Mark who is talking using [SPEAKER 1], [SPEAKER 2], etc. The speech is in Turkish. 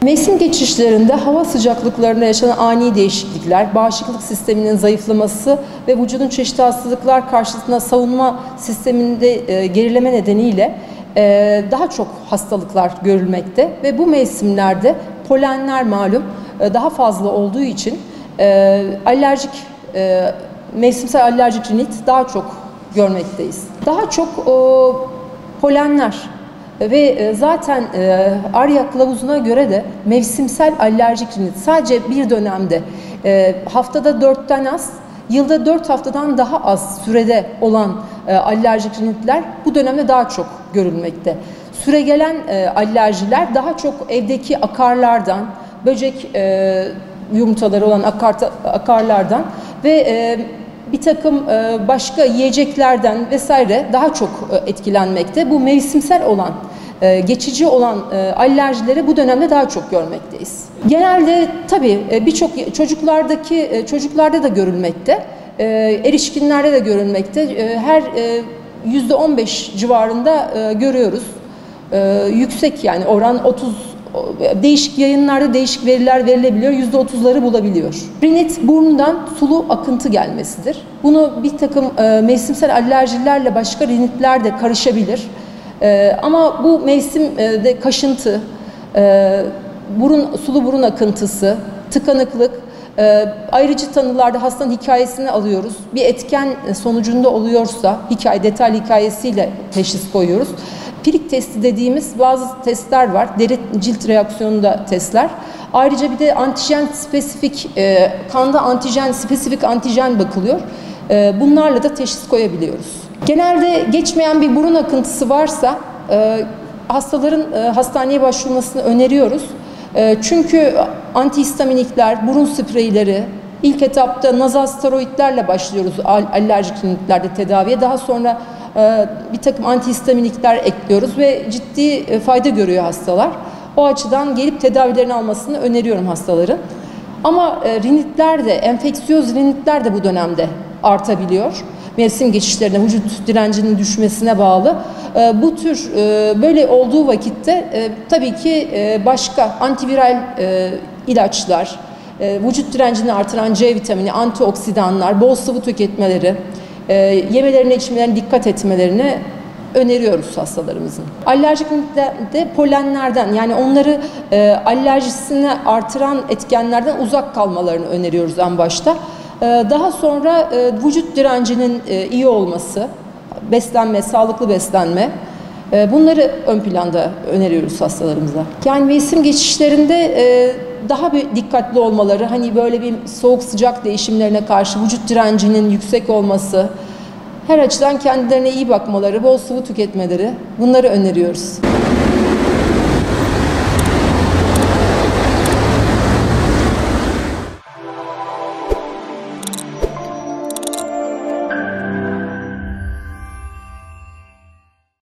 [SPEAKER 1] Mevsim geçişlerinde hava sıcaklıklarında yaşanan ani değişiklikler, bağışıklık sisteminin zayıflaması ve vücudun çeşitli hastalıklar karşısında savunma sisteminde gerileme nedeniyle daha çok hastalıklar görülmekte ve bu mevsimlerde polenler malum daha fazla olduğu için mevsimsel alerjik rinit daha çok görmekteyiz. Daha çok polenler ve zaten ARYA kılavuzuna göre de mevsimsel alerjik rinit sadece bir dönemde haftada 4'ten az, yılda 4 haftadan daha az sürede olan alerjik rinitler bu dönemde daha çok görülmekte. Süregelen alerjiler daha çok evdeki akarlardan, böcek yumurtaları olan akarlardan ve bir takım başka yiyeceklerden vesaire daha çok etkilenmekte. Bu mevsimsel olan, geçici olan alerjileri bu dönemde daha çok görmekteyiz. Genelde tabii birçok çocuklarda da görülmekte, erişkinlerde de görülmekte. Her %15 civarında görüyoruz. Yüksek yani oran 30. Değişik yayınlarda değişik veriler verilebiliyor. %30'ları bulabiliyor. Rinit burnundan sulu akıntı gelmesidir. Bunu bir takım mevsimsel alerjilerle başka rinitler de karışabilir. Ama bu mevsimde kaşıntı, sulu burun akıntısı, tıkanıklık, ayrıcı tanılarda hastanın hikayesini alıyoruz. Bir etken sonucunda oluyorsa detaylı hikayesiyle teşhis koyuyoruz. Pirik testi dediğimiz bazı testler var. Deri cilt reaksiyonunda testler. Ayrıca bir de antijen spesifik, kanda spesifik antijen bakılıyor. Bunlarla da teşhis koyabiliyoruz. Genelde geçmeyen bir burun akıntısı varsa hastaların hastaneye başvurmasını öneriyoruz. Çünkü antihistaminikler, burun spreyleri, ilk etapta nazal steroidlerle başlıyoruz alerjik rinitlerde tedaviye. Daha sonra bir takım antihistaminikler ekliyoruz ve ciddi fayda görüyor hastalar. O açıdan gelip tedavilerini almasını öneriyorum hastaların. Ama rinitler de, enfeksiyöz rinitler de bu dönemde artabiliyor. Mevsim geçişlerine, vücut direncinin düşmesine bağlı. Bu tür böyle olduğu vakitte tabii ki başka antiviral ilaçlar, vücut direncini artıran C vitamini, antioksidanlar, bol sıvı tüketmeleri, yemelerine içmelerine dikkat etmelerini öneriyoruz hastalarımızın. Alerjik rinitlerde polenlerden yani onları alerjisini artıran etkenlerden uzak kalmalarını öneriyoruz en başta. Daha sonra vücut direncinin iyi olması, beslenme, sağlıklı beslenme bunları ön planda öneriyoruz hastalarımıza. Yani mevsim geçişlerinde daha bir dikkatli olmaları, hani böyle bir soğuk sıcak değişimlerine karşı vücut direncinin yüksek olması, her açıdan kendilerine iyi bakmaları, bol sıvı tüketmeleri bunları öneriyoruz.